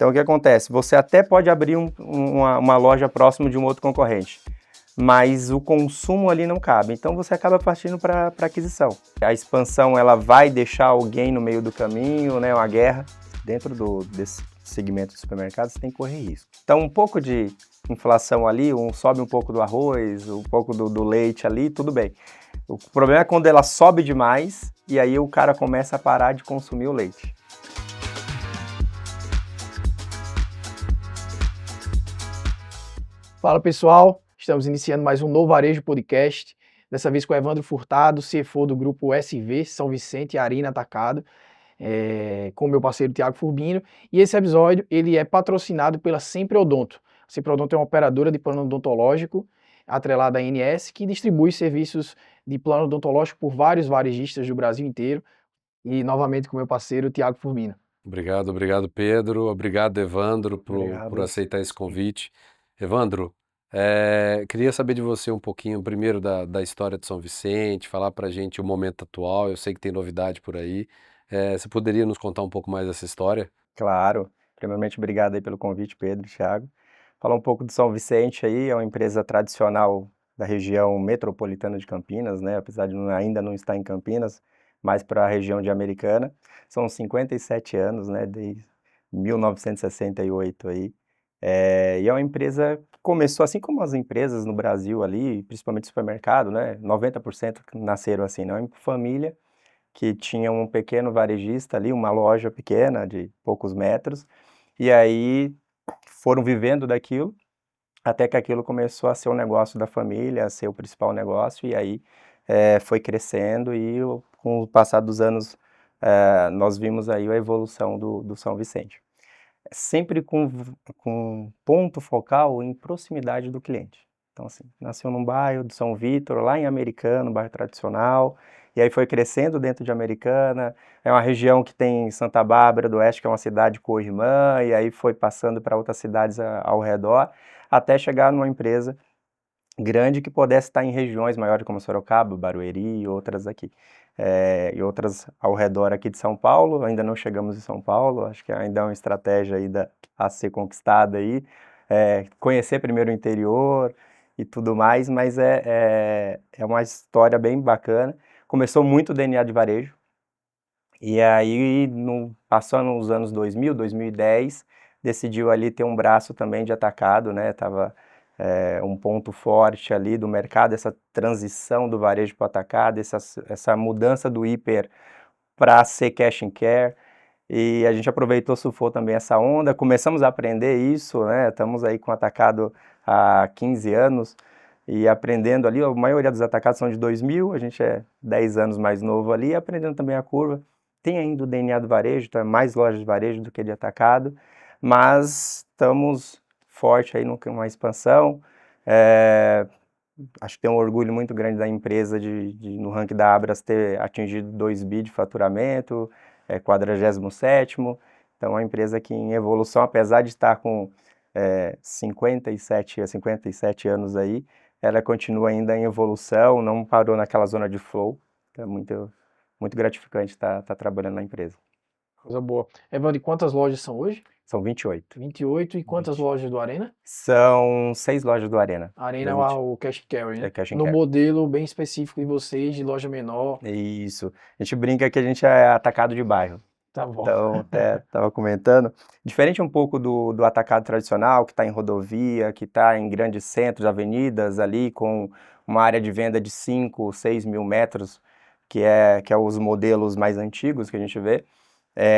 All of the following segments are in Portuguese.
Então, o que acontece? Você até pode abrir uma loja próximo de um outro concorrente, mas o consumo ali não cabe. Então, você acaba partindo para aquisição. A expansão ela vai deixar alguém no meio do caminho, né? Uma guerra. Dentro desse segmento de supermercados, você tem que correr risco. Então, um pouco de inflação ali, sobe um pouco do arroz, um pouco do leite ali, tudo bem. O problema é quando ela sobe demais e aí o cara começa a parar de consumir o leite. Fala pessoal, estamos iniciando mais um Novo Varejo Podcast, dessa vez com o Evandro Furtado, CFO do grupo SV, São Vicente e Arina Atacado, com o meu parceiro Thiago Furbino, e esse episódio ele é patrocinado pela Sempre Odonto. A Sempre Odonto é uma operadora de plano odontológico atrelada à ANS, que distribui serviços de plano odontológico por vários varejistas do Brasil inteiro, e novamente com o meu parceiro Thiago Furbino. Obrigado Pedro, obrigado Evandro por aceitar esse convite. Evandro, queria saber de você um pouquinho, primeiro da história de São Vicente, falar pra gente o momento atual, eu sei que tem novidade por aí. Você poderia nos contar um pouco mais dessa história? Claro. Primeiramente, obrigado aí pelo convite, Pedro e Thiago. Falar um pouco do São Vicente aí, é uma empresa tradicional da região metropolitana de Campinas, né? Apesar de ainda não estar em Campinas, mais para a região de Americana. São 57 anos, né? Desde 1968 aí. E é uma empresa que começou, assim como as empresas no Brasil ali, principalmente supermercado, né? 90% nasceram assim, não é uma família que tinha um pequeno varejista ali, uma loja pequena de poucos metros, e aí foram vivendo daquilo, até que aquilo começou a ser um negócio da família, a ser o principal negócio, e aí foi crescendo e com o passar dos anos nós vimos aí a evolução do São Vicente. Sempre com ponto focal em proximidade do cliente. Então, assim, nasceu num bairro de São Vítor, lá em Americana, um bairro tradicional, e aí foi crescendo dentro de Americana. É uma região que tem Santa Bárbara do Oeste, que é uma cidade co-irmã, e aí foi passando para outras cidades ao redor, até chegar numa empresa grande que pudesse estar em regiões maiores como Sorocaba, Barueri e outras aqui. E outras ao redor aqui de São Paulo, ainda não chegamos em São Paulo, acho que ainda é uma estratégia ainda a ser conquistada aí, conhecer primeiro o interior e tudo mais, mas é uma história bem bacana. Começou muito DNA de varejo, e aí passando nos anos 2000, 2010, decidiu ali ter um braço também de atacado, né, tava um ponto forte ali do mercado, essa transição do varejo para o atacado, essa mudança do hiper para ser cash and care, e a gente aproveitou, surfou também essa onda, começamos a aprender isso, né, estamos aí com o atacado há 15 anos, e aprendendo ali, a maioria dos atacados são de 2000, a gente é 10 anos mais novo ali, aprendendo também a curva, tem ainda o DNA do varejo, então é mais lojas de varejo do que de atacado, mas estamos forte aí numa expansão. Acho que tem um orgulho muito grande da empresa no ranking da Abras ter atingido 2 bi de faturamento, 47º, então é uma empresa que em evolução, apesar de estar com 57 anos aí, ela continua ainda em evolução, não parou naquela zona de flow, então é muito, muito gratificante estar trabalhando na empresa. Coisa boa. Evandro, quantas lojas são hoje? São 28. 28, e quantas lojas do Arena? São 6 lojas do Arena. A Arena é o Cash Carry, né? Cash and no Carry. Modelo bem específico de vocês, de loja menor. Isso. A gente brinca que a gente é atacado de bairro. Tá bom. Então, até estava comentando. Diferente um pouco do atacado tradicional, que está em rodovia, que está em grandes centros, avenidas ali, com uma área de venda de 5, 6 mil metros, que é os modelos mais antigos que a gente vê.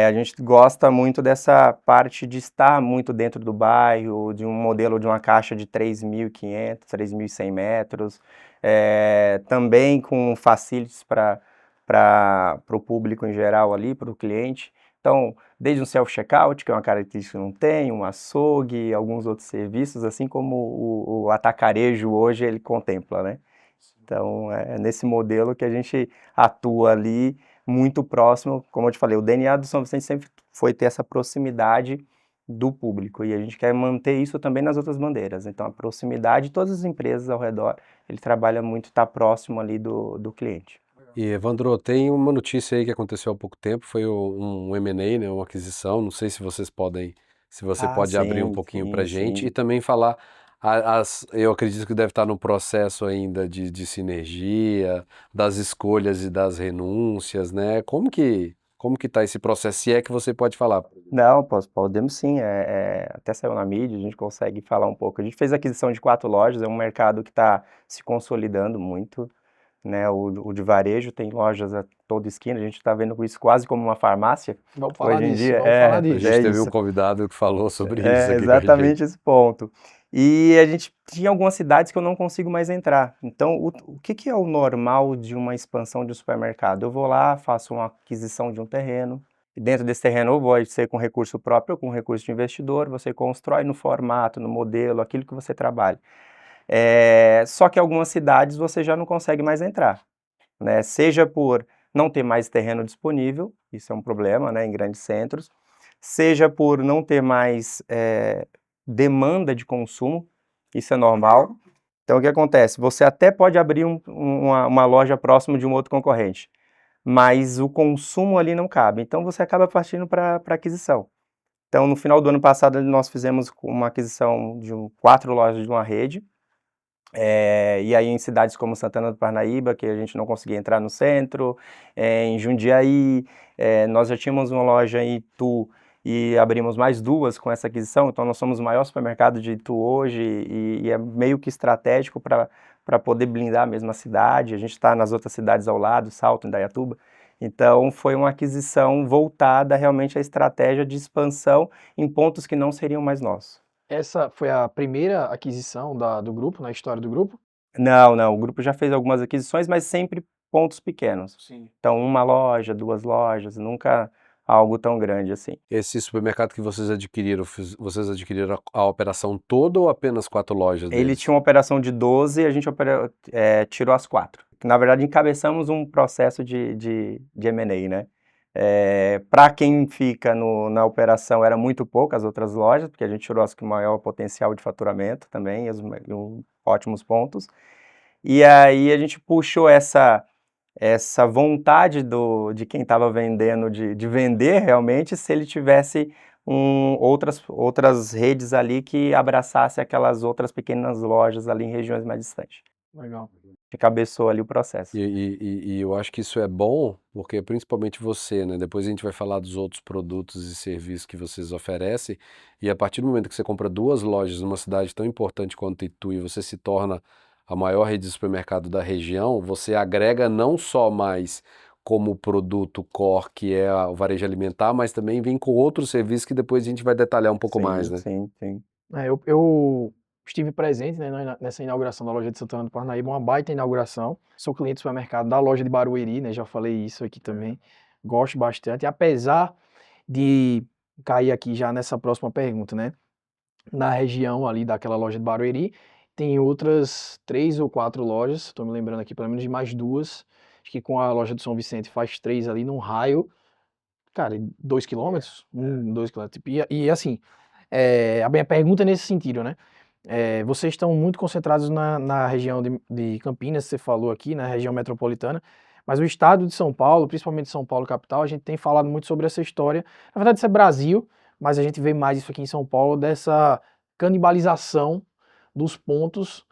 A gente gosta muito dessa parte de estar muito dentro do bairro, de um modelo de uma caixa de 3.500, 3.100 metros, também com facilities para o público em geral ali, para o cliente. Então, desde um self-checkout, que é uma característica que não tem, um açougue, alguns outros serviços, assim como o atacarejo hoje ele contempla, né? Então, é nesse modelo que a gente atua ali, muito próximo, como eu te falei, o DNA do São Vicente sempre foi ter essa proximidade do público, e a gente quer manter isso também nas outras bandeiras. Então, a proximidade de todas as empresas ao redor, ele trabalha muito, está próximo ali do cliente. E Evandro, tem uma notícia aí que aconteceu há pouco tempo, foi um M&A, né, uma aquisição, não sei se vocês podem se você pode abrir um sim, pouquinho sim, para a gente sim. e também falar, eu acredito que deve estar no processo ainda de sinergia, das escolhas e das renúncias, né? Como que está esse processo, se é que você pode falar? Não, podemos sim, até saiu na mídia, a gente consegue falar um pouco. A gente fez a aquisição de 4 lojas, é um mercado que está se consolidando muito, né? O de varejo tem lojas a toda esquina, a gente está vendo isso quase como uma farmácia Vamos falar hoje em disso, dia. vamos falar A disso. gente É teve um isso. convidado que falou sobre isso É aqui com a gente. exatamente esse ponto. E a gente tinha algumas cidades que eu não consigo mais entrar. Então, o que que é o normal de uma expansão de um supermercado? Eu vou lá, faço uma aquisição de um terreno, e dentro desse terreno, ou pode ser com recurso próprio ou com recurso de investidor, você constrói no formato, no modelo, aquilo que você trabalha. Só que algumas cidades você já não consegue mais entrar, né? Seja por não ter mais terreno disponível, isso é um problema, né, em grandes centros, seja por não ter mais demanda de consumo, isso é normal. Então, o que acontece? Você até pode abrir uma loja próximo de um outro concorrente, mas o consumo ali não cabe, então você acaba partindo para aquisição. Então, no final do ano passado, nós fizemos uma aquisição de 4 lojas de uma rede, e aí em cidades como Santana do Parnaíba, que a gente não conseguia entrar no centro, em Jundiaí, nós já tínhamos uma loja em Itu e abrimos mais 2 com essa aquisição, então nós somos o maior supermercado de Itu hoje e é meio que estratégico para poder blindar mesmo a cidade. A gente está nas outras cidades ao lado, Salto, Indaiatuba. Então foi uma aquisição voltada realmente à estratégia de expansão em pontos que não seriam mais nossos. Essa foi a primeira aquisição do grupo, na história do grupo? Não, não, o grupo já fez algumas aquisições, mas sempre pontos pequenos. Sim. Então, uma loja, 2 lojas, nunca algo tão grande assim. Esse supermercado que vocês adquiriram a operação toda ou apenas 4 lojas Ele deles? tinha uma operação de 12 e a gente tirou as 4. Na verdade, encabeçamos um processo de M&A, né? Para quem fica na operação era muito pouco as outras lojas, porque a gente tirou as com maior potencial de faturamento também, ótimos pontos. E aí a gente puxou essa vontade de quem estava vendendo de vender realmente, se ele tivesse outras redes ali que abraçasse aquelas outras pequenas lojas ali em regiões mais distantes. Legal. Que cabeçou ali o processo. E eu acho que isso é bom, porque principalmente você, né? Depois a gente vai falar dos outros produtos e serviços que vocês oferecem, e a partir do momento que você compra 2 lojas numa cidade tão importante quanto Itu e você se torna a maior rede de supermercado da região, você agrega não só mais como produto core, que é o varejo alimentar, mas também vem com outros serviços que depois a gente vai detalhar um pouco mais, Sim, né? sim, sim. Eu estive presente, né, nessa inauguração da loja de Santana do Parnaíba, uma baita inauguração. Sou cliente do supermercado da loja de Barueri, né, já falei isso aqui também. Gosto bastante, apesar de cair aqui já nessa próxima pergunta, né? Na região ali daquela loja de Barueri, tem outras 3 ou 4 lojas, estou me lembrando aqui pelo menos de mais 2, acho que com a loja do São Vicente faz 3 ali num raio, cara, 2 quilômetros, 2 quilômetros. E assim, a minha pergunta é nesse sentido, né? Vocês estão muito concentrados na região de Campinas, você falou aqui, na região metropolitana, mas o estado de São Paulo, principalmente São Paulo capital, a gente tem falado muito sobre essa história. Na verdade, isso é Brasil, mas a gente vê mais isso aqui em São Paulo, dessa canibalização dos pontos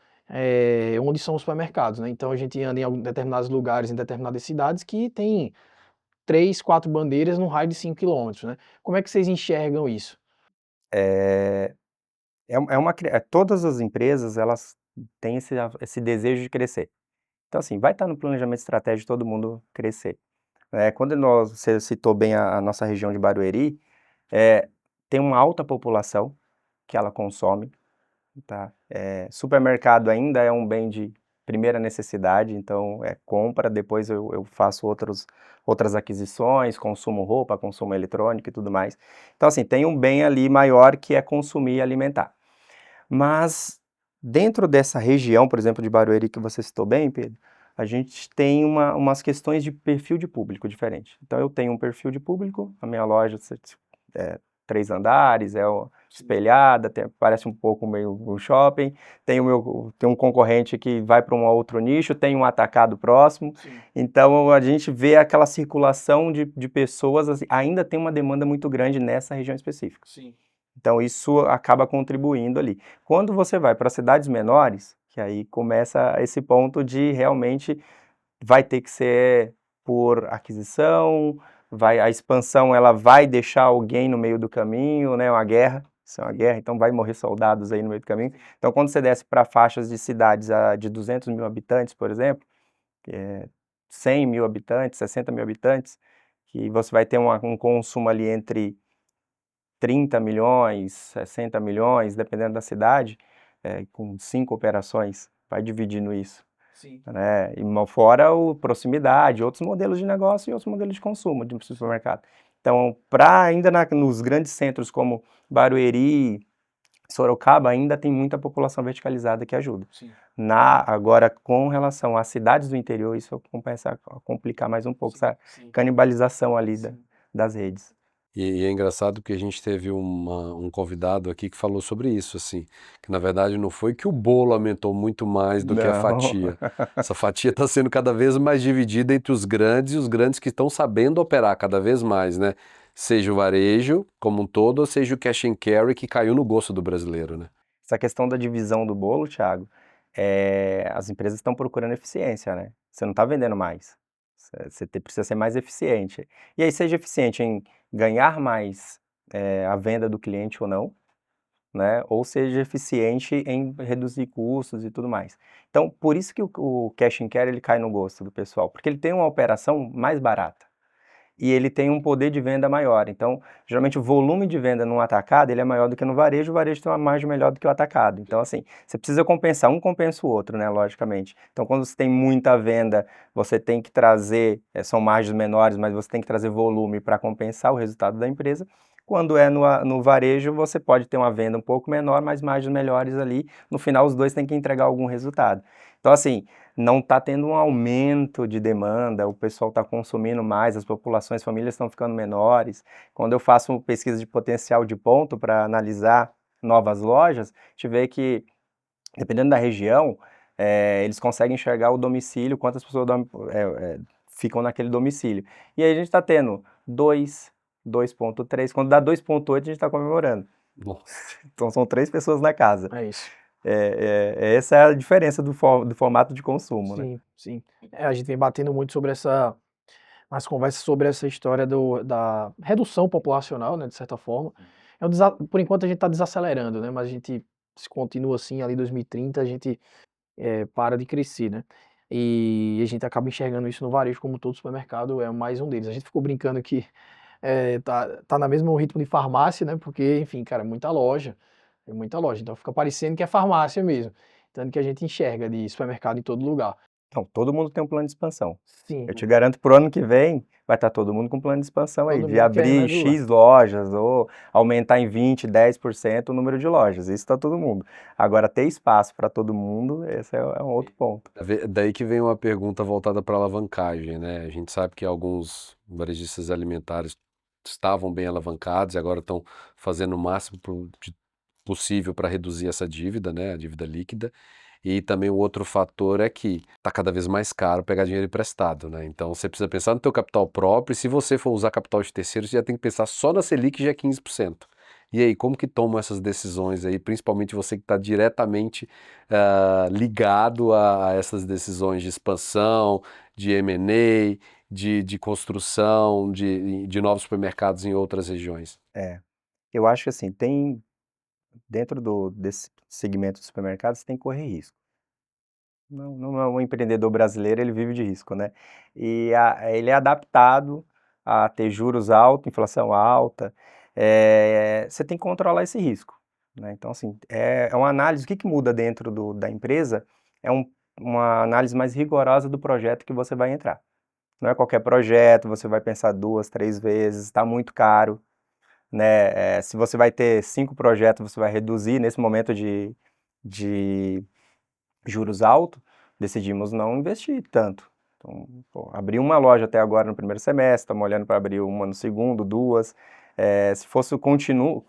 onde são os supermercados, né? Então a gente anda em determinados lugares, em determinadas cidades, que tem 3, 4 bandeiras num raio de 5 quilômetros, né? Como é que vocês enxergam isso? Todas as empresas, elas têm esse desejo de crescer. Então, assim, vai estar no planejamento estratégico de todo mundo crescer. Quando você citou bem a nossa região de Barueri, tem uma alta população que ela consome, tá? Supermercado ainda é um bem de primeira necessidade, então compra, depois eu faço outras aquisições, consumo roupa, consumo eletrônico e tudo mais. Então, assim, tem um bem ali maior que é consumir e alimentar. Mas dentro dessa região, por exemplo, de Barueri que você citou bem, Pedro, a gente tem umas questões de perfil de público diferente. Então eu tenho um perfil de público, a minha loja é 3 andares, espelhada, parece um pouco meio um shopping, tem um concorrente que vai para um outro nicho, tem um atacado próximo. Sim. Então a gente vê aquela circulação de pessoas, assim, ainda tem uma demanda muito grande nessa região específica. Sim. Então isso acaba contribuindo ali. Quando você vai para cidades menores, que aí começa esse ponto de realmente vai ter que ser por aquisição, a expansão ela vai deixar alguém no meio do caminho, né, uma guerra, isso é uma guerra, então vai morrer soldados aí no meio do caminho. Então quando você desce para faixas de cidades de 200 mil habitantes, por exemplo, 100 mil habitantes, 60 mil habitantes, que você vai ter um consumo ali entre 30 milhões, 60 milhões, dependendo da cidade, com 5 operações, vai dividindo isso. Sim. Né? E fora a proximidade, outros modelos de negócio e outros modelos de consumo de supermercado. Então, para ainda nos grandes centros como Barueri, Sorocaba, ainda tem muita população verticalizada que ajuda. Sim. Agora, com relação às cidades do interior, isso começa a complicar mais um pouco essa canibalização ali das redes. E é engraçado que a gente teve um convidado aqui que falou sobre isso, assim, que na verdade não foi que o bolo aumentou muito mais do que a Não. fatia. Essa fatia está sendo cada vez mais dividida entre os grandes e os grandes que estão sabendo operar cada vez mais, né? Seja o varejo como um todo, ou seja o cash and carry que caiu no gosto do brasileiro, né? Essa questão da divisão do bolo, Thiago, as empresas estão procurando eficiência, né? Você não está vendendo mais. Você precisa ser mais eficiente. E aí, seja eficiente em ganhar mais a venda do cliente ou não, né? Ou seja eficiente em reduzir custos e tudo mais. Então, por isso que o cash and carry ele cai no gosto do pessoal, porque ele tem uma operação mais barata. E ele tem um poder de venda maior. Então, geralmente o volume de venda num atacado ele é maior do que no varejo, o varejo tem uma margem melhor do que o atacado. Então, assim, você precisa compensar, um compensa o outro, né, logicamente. Então, quando você tem muita venda, você tem que trazer, são margens menores, mas você tem que trazer volume para compensar o resultado da empresa. Quando é no varejo, você pode ter uma venda um pouco menor, mas margens melhores ali. No final, os dois têm que entregar algum resultado. Então, assim, não está tendo um aumento de demanda, o pessoal está consumindo mais, as populações, famílias estão ficando menores. Quando eu faço pesquisa de potencial de ponto para analisar novas lojas, a gente vê que, dependendo da região, eles conseguem enxergar o domicílio, quantas pessoas ficam naquele domicílio. E aí a gente está tendo 2, 2,3, quando dá 2,8 a gente está comemorando. Nossa. Então são 3 pessoas na casa. É isso. Essa é a diferença do formato de consumo, né? Sim, sim. A gente vem batendo muito sobre as conversas sobre essa história da redução populacional, né, de certa forma. Por enquanto a gente está desacelerando, né, mas a gente se continua assim, ali 2030 a gente para de crescer, né. E a gente acaba enxergando isso no varejo, como todo supermercado é mais um deles. A gente ficou brincando que tá na mesmo ritmo de farmácia, né, porque, enfim, cara, é muita loja, então fica parecendo que é farmácia mesmo, tanto que a gente enxerga de supermercado em todo lugar. Então, todo mundo tem um plano de expansão. Sim, Eu te garanto, pro ano que vem, vai estar todo mundo com plano de expansão aí, todo de mundo querendo abrir regular. X lojas ou aumentar em 20, 10% o número de lojas. Isso está todo mundo. Agora, ter espaço para todo mundo, esse é um outro ponto. Daí que vem uma pergunta voltada para alavancagem, né? A gente sabe que alguns varejistas alimentares estavam bem alavancados e agora estão fazendo o máximo possível para reduzir essa dívida, né? A dívida líquida. E também o outro fator é que está cada vez mais caro pegar dinheiro emprestado, né? Então você precisa pensar no teu capital próprio e se você for usar capital de terceiros, você já tem que pensar só na Selic, que já é 15%. E aí, como que tomam essas decisões aí, principalmente você que está diretamente ligado a essas decisões de expansão, de M&A, de construção, de novos supermercados em outras regiões? Eu acho que assim, dentro desse segmento de supermercados, tem que correr risco. Não é um empreendedor brasileiro, ele vive de risco, né? E ele é adaptado a ter juros altos, inflação alta, você tem que controlar esse risco, né? Então, assim, é uma análise, o que muda dentro da empresa é uma análise mais rigorosa do projeto que você vai entrar. Não é qualquer projeto, você vai pensar 2, 3 vezes, está muito caro, né? Se você vai ter 5 projetos, você vai reduzir nesse momento de juros altos, decidimos não investir tanto. Então, abri uma loja até agora no primeiro semestre, estamos olhando para abrir uma no segundo, 2. Se fosse contínua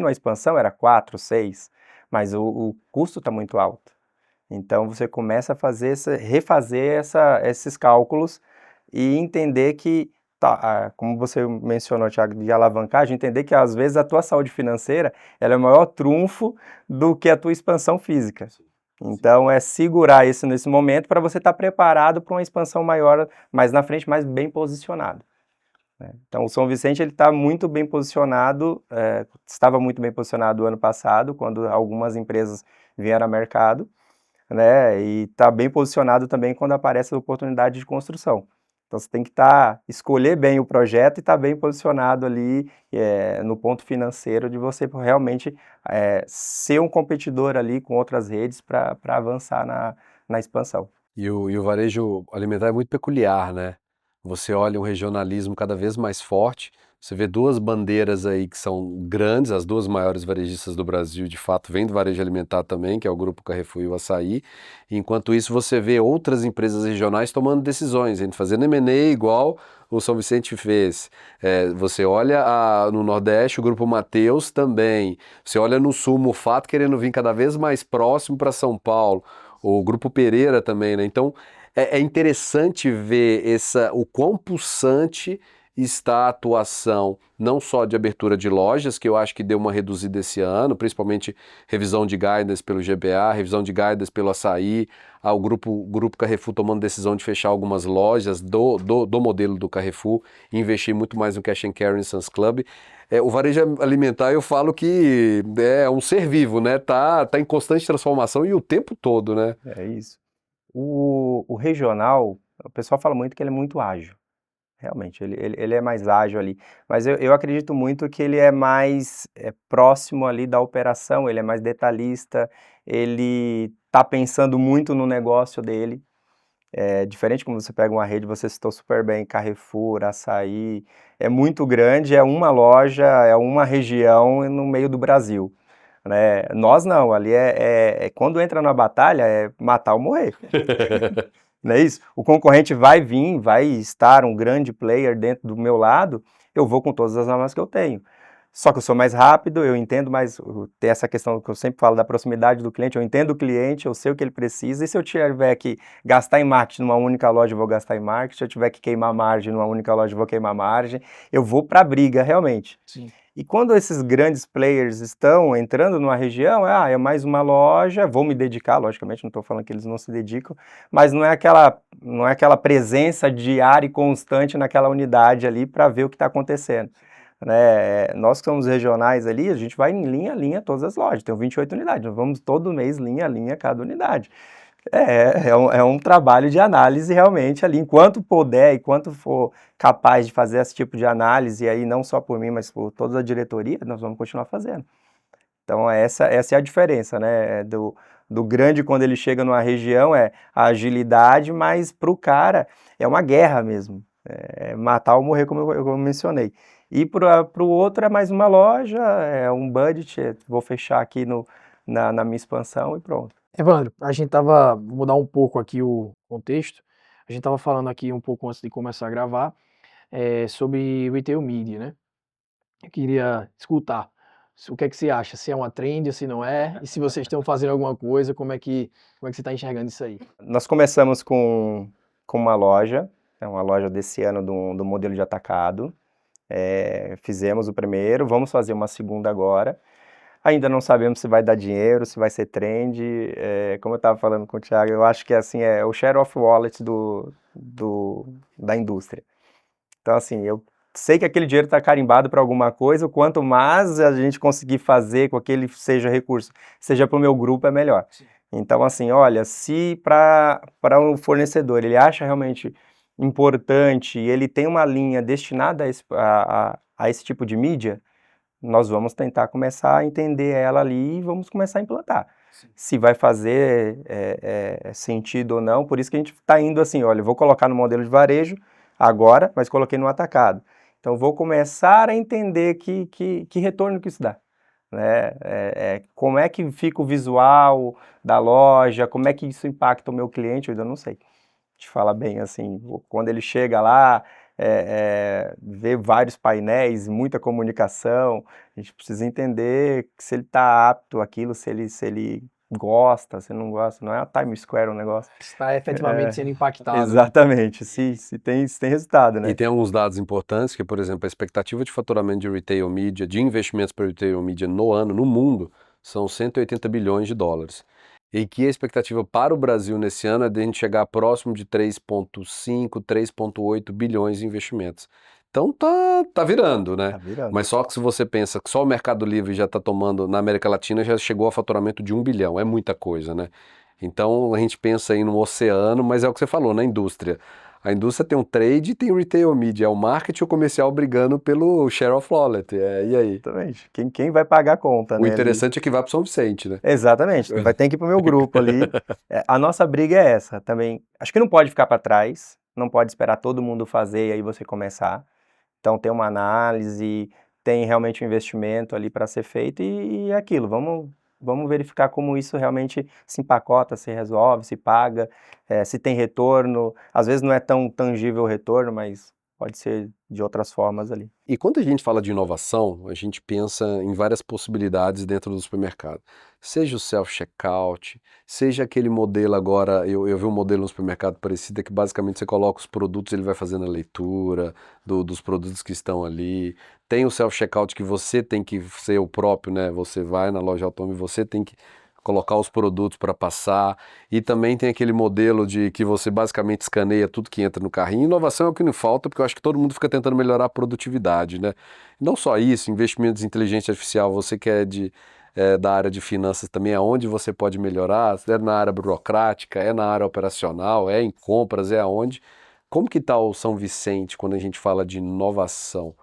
a expansão, era 4, 6, mas o custo está muito alto. Então, você começa a refazer esses cálculos e entender que como você mencionou, Thiago, de alavancagem, entender que às vezes a tua saúde financeira ela é o maior trunfo do que a tua expansão física. Então é segurar isso nesse momento para você estar preparado para uma expansão maior, mais na frente, mais bem posicionado. Então o São Vicente ele está muito bem posicionado, estava muito bem posicionado ano passado, quando algumas empresas vieram ao mercado, né? E está bem posicionado também quando aparece a oportunidade de construção. Então você tem que escolher bem o projeto e estar bem posicionado ali no ponto financeiro de você realmente ser um competidor ali com outras redes para avançar na expansão. E o varejo alimentar é muito peculiar, né? Você olha um regionalismo cada vez mais forte, você vê duas bandeiras aí que são grandes, as duas maiores varejistas do Brasil, de fato, vêm do varejo alimentar também, que é o Grupo Carrefour e o Assaí. Enquanto isso, você vê outras empresas regionais tomando decisões, fazendo M&A igual o São Vicente fez. Você olha no Nordeste, o Grupo Mateus também. Você olha no Sul, o Mufato querendo vir cada vez mais próximo para São Paulo. O Grupo Pereira também, né? Então, é interessante ver o quão pulsante está a atuação, não só de abertura de lojas, que eu acho que deu uma reduzida esse ano, principalmente revisão de guidance pelo GBA, revisão de guidance pelo Assaí, o grupo Carrefour tomando decisão de fechar algumas lojas do modelo do Carrefour e investir muito mais no Cash and Carry e Sam's Club. O varejo alimentar, eu falo que é um ser vivo, né? Tá em constante transformação e o tempo todo, né? É isso. O regional, o pessoal fala muito que ele é muito ágil. Realmente, ele é mais ágil ali. Mas eu acredito muito que ele é mais próximo ali da operação, ele é mais detalhista, ele está pensando muito no negócio dele. Diferente como você pega uma rede, você citou super bem, Carrefour, Assaí, é muito grande, é uma loja, é uma região no meio do Brasil. Né? Nós não, ali quando entra na batalha é matar ou morrer. Não é isso? O concorrente vai vir, vai estar um grande player dentro do meu lado, eu vou com todas as armas que eu tenho. Só que eu sou mais rápido, eu entendo mais, tem essa questão que eu sempre falo da proximidade do cliente, eu entendo o cliente, eu sei o que ele precisa, e se eu tiver que gastar em marketing numa única loja, eu vou gastar em marketing, se eu tiver que queimar margem numa única loja, eu vou queimar margem, eu vou para a briga realmente. Sim. E quando esses grandes players estão entrando numa região, é mais uma loja, vou me dedicar, logicamente, não estou falando que eles não se dedicam, mas não é aquela presença diária e constante naquela unidade ali para ver o que está acontecendo. Né? Nós que somos regionais ali, a gente vai em linha a linha todas as lojas, tem 28 unidades, nós vamos todo mês linha a linha cada unidade. É um trabalho de análise realmente ali, enquanto puder, enquanto for capaz de fazer esse tipo de análise, e aí não só por mim, mas por toda a diretoria, nós vamos continuar fazendo. Então essa é a diferença, né, do grande quando ele chega numa região, a agilidade, mas para o cara é uma guerra mesmo, matar ou morrer, como eu mencionei. E para o outro é mais uma loja, é um budget, vou fechar aqui na minha expansão e pronto. Evandro, vou mudar um pouco aqui o contexto, a gente estava falando aqui um pouco antes de começar a gravar, sobre Retail Media, né? Eu queria escutar o que é que você acha, se é uma trend, se não é, e se vocês estão fazendo alguma coisa, como é que você está enxergando isso aí? Nós começamos com uma loja desse ano do modelo de atacado, fizemos o primeiro, vamos fazer uma segunda agora. Ainda não sabemos se vai dar dinheiro, se vai ser trend. Como eu estava falando com o Thiago, eu acho que assim, é o share of wallet da indústria. Então, assim, eu sei que aquele dinheiro está carimbado para alguma coisa, quanto mais a gente conseguir fazer com que ele seja recurso, seja para o meu grupo, é melhor. Sim. Então, assim, olha, se para um fornecedor ele acha realmente importante e ele tem uma linha destinada a esse tipo de mídia, nós vamos tentar começar a entender ela ali e vamos começar a implantar. Sim. Se vai fazer sentido ou não, por isso que a gente está indo assim, olha, eu vou colocar no modelo de varejo agora, mas coloquei no atacado. Então, vou começar a entender que retorno que isso dá. Né? Como é que fica o visual da loja, como é que isso impacta o meu cliente, eu ainda não sei. Te fala bem assim, quando ele chega lá, vê vários painéis, muita comunicação, a gente precisa entender se ele está apto àquilo, se ele gosta, se não gosta, não é a Times Square o negócio. Está efetivamente sendo impactado. Exatamente, se tem resultado, né? E tem alguns dados importantes que, por exemplo, a expectativa de faturamento de retail media, de investimentos para retail media no ano, no mundo, são 180 bilhões de dólares. E que a expectativa para o Brasil nesse ano é de a gente chegar próximo de 3,5, 3,8 bilhões de investimentos. Então tá virando, né? Tá virando. Mas só que se você pensa que só o Mercado Livre já está tomando, na América Latina já chegou a faturamento de 1 bilhão, é muita coisa, né? Então a gente pensa aí no oceano, mas é o que você falou, na indústria. A indústria tem um trade e tem o retail media, é o marketing e o comercial brigando pelo share of wallet. E aí? Exatamente. Quem vai pagar a conta, O né? interessante é que vai para São Vicente, né? Exatamente, vai ter que ir pro meu grupo ali. A nossa briga é essa também. Acho que não pode ficar para trás, não pode esperar todo mundo fazer e aí você começar. Então tem uma análise, tem realmente um investimento ali para ser feito e é aquilo. Vamos verificar como isso realmente se empacota, se resolve, se paga, se tem retorno. Às vezes não é tão tangível o retorno, mas pode ser de outras formas ali. E quando a gente fala de inovação, a gente pensa em várias possibilidades dentro do supermercado. Seja o self-checkout, seja aquele modelo agora, eu vi um modelo no supermercado parecido, que basicamente você coloca os produtos, ele vai fazendo a leitura dos produtos que estão ali. Tem o self-checkout que você tem que ser o próprio, né? Você vai na loja autônoma e você tem que colocar os produtos para passar, e também tem aquele modelo de que você basicamente escaneia tudo que entra no carrinho. Inovação é o que não falta, porque eu acho que todo mundo fica tentando melhorar a produtividade, né? Não só isso, investimentos em inteligência artificial, você que é da área de finanças também, aonde você pode melhorar, é na área burocrática, é na área operacional, é em compras, é aonde. Como que está o São Vicente quando a gente fala de inovação?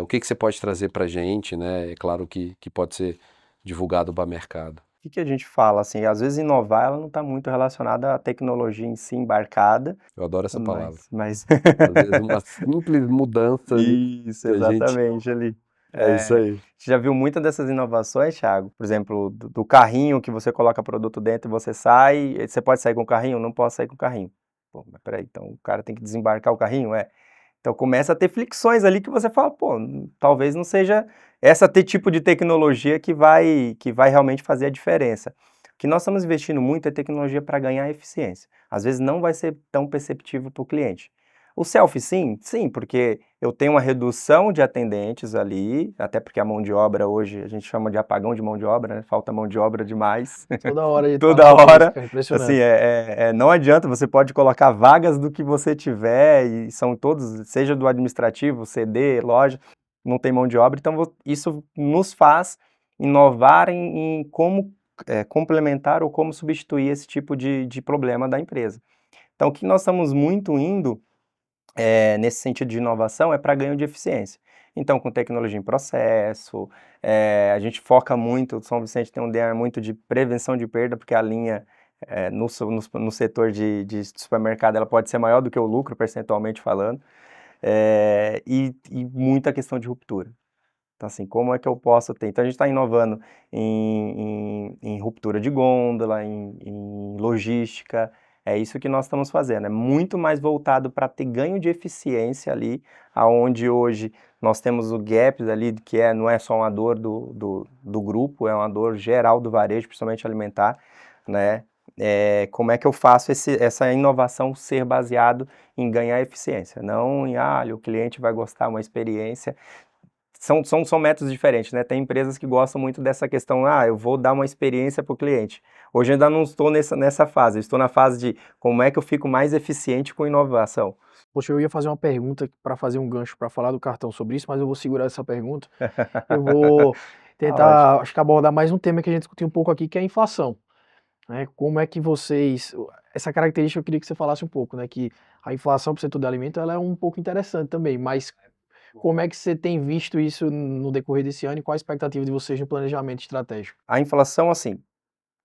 O que você pode trazer para a gente, né? É claro que pode ser divulgado para o mercado. O que a gente fala, assim, às vezes inovar ela não está muito relacionada à tecnologia em si embarcada. Eu adoro essa palavra. Mas... Às vezes uma simples mudança Isso, que a gente... exatamente ali. É isso aí. Você já viu muitas dessas inovações, Thiago? Por exemplo, do carrinho que você coloca produto dentro e você sai. Você pode sair com o carrinho? Não posso sair com o carrinho. Pô, mas peraí, então o cara tem que desembarcar o carrinho? Então começa a ter fricções ali que você fala, pô, talvez não seja essa tipo de tecnologia que vai realmente fazer a diferença. O que nós estamos investindo muito é tecnologia para ganhar eficiência. Às vezes não vai ser tão perceptível para o cliente. O selfie, sim, porque eu tenho uma redução de atendentes ali, até porque a mão de obra hoje, a gente chama de apagão de mão de obra, né? Falta mão de obra demais. Toda hora de Toda hora. Isso, é impressionante. Assim, não adianta, você pode colocar vagas do que você tiver, e são todos, seja do administrativo, CD, loja, não tem mão de obra, então isso nos faz inovar em como complementar ou como substituir esse tipo de problema da empresa. Então, o que nós estamos muito indo nesse sentido de inovação é para ganho de eficiência. Então, com tecnologia em processo, a gente foca muito, o São Vicente tem um DNA muito de prevenção de perda, porque a linha no setor de supermercado ela pode ser maior do que o lucro, percentualmente falando, e muita questão de ruptura. Então, assim, como é que eu posso ter? Então, a gente está inovando em ruptura de gôndola, em logística. É isso que nós estamos fazendo. É muito mais voltado para ter ganho de eficiência ali, aonde hoje nós temos o gaps ali, que não é só uma dor do grupo, é uma dor geral do varejo, principalmente alimentar, né? Como é que eu faço essa inovação ser baseado em ganhar eficiência, não em, o cliente vai gostar, uma experiência. São métodos diferentes, né? Tem empresas que gostam muito dessa questão, eu vou dar uma experiência para o cliente. Hoje eu ainda não estou nessa fase, eu estou na fase de como é que eu fico mais eficiente com inovação. Poxa, eu ia fazer uma pergunta para fazer um gancho para falar do cartão sobre isso, mas eu vou segurar essa pergunta. Eu vou tentar, acho que abordar mais um tema que a gente discutiu um pouco aqui, que é a inflação. Né? Como é que vocês... Essa característica eu queria que você falasse um pouco, né? Que a inflação para o setor de alimento ela é um pouco interessante também, mas como é que você tem visto isso no decorrer desse ano e qual a expectativa de vocês no planejamento estratégico? A inflação, assim,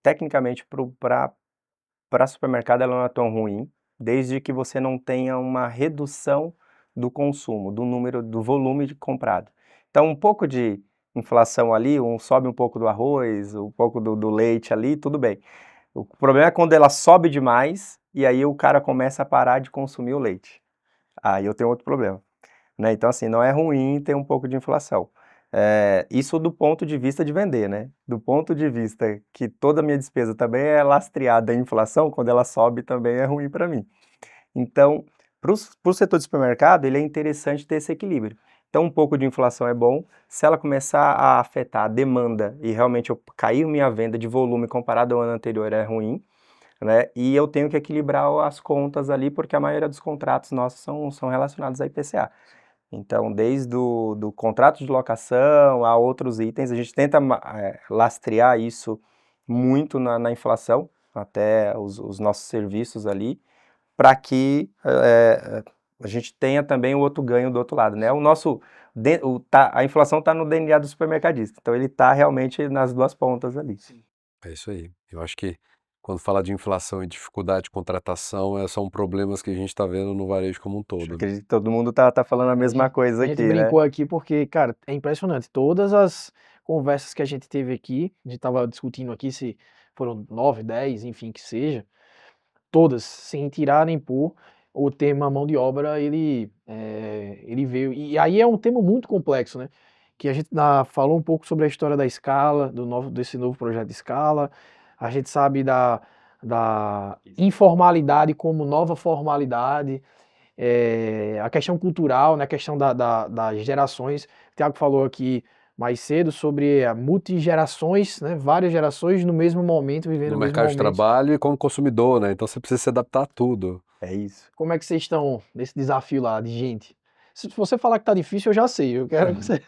tecnicamente para supermercado ela não é tão ruim, desde que você não tenha uma redução do consumo, do volume de comprado. Então, um pouco de inflação ali, sobe um pouco do arroz, um pouco do leite ali, tudo bem. O problema é quando ela sobe demais e aí o cara começa a parar de consumir o leite. Aí eu tenho outro problema. Né? Então, assim, não é ruim ter um pouco de inflação. Isso do ponto de vista de vender, né? Do ponto de vista que toda a minha despesa também é lastreada em inflação, quando ela sobe também é ruim para mim. Então, para o setor de supermercado, ele é interessante ter esse equilíbrio. Então, um pouco de inflação é bom. Se ela começar a afetar a demanda e realmente eu cair minha venda de volume comparado ao ano anterior, é ruim, né? E eu tenho que equilibrar as contas ali, porque a maioria dos contratos nossos são relacionados a IPCA. Então, desde do contrato de locação a outros itens, a gente tenta lastrear isso muito na inflação, até os nossos serviços ali, para que a gente tenha também o outro ganho do outro lado, né? A inflação está no DNA do supermercadista, então ele está realmente nas duas pontas ali. É isso aí. Eu acho que quando fala de inflação e dificuldade de contratação, são problemas que a gente está vendo no varejo como um todo. Acredito que todo mundo tá falando a mesma coisa aqui, né? A gente brincou aqui porque, cara, é impressionante. Todas as conversas que a gente teve aqui, a gente estava discutindo aqui se foram 9, 10, enfim, que seja, todas, sem tirar nem pôr, o tema mão de obra, ele veio. E aí é um tema muito complexo, né? Que a gente falou um pouco sobre a história da escala, desse novo projeto de escala. A gente sabe da informalidade como nova formalidade, a questão cultural, né, a questão das gerações. O Thiago falou aqui mais cedo sobre a multigerações, né, várias gerações no mesmo momento, vivendo no no mesmo mercado de momento. trabalho e como consumidor, né? Então você precisa se adaptar a tudo. É isso. Como é que vocês estão nesse desafio lá de gente? Se você falar que tá difícil, eu já sei. Eu quero que você.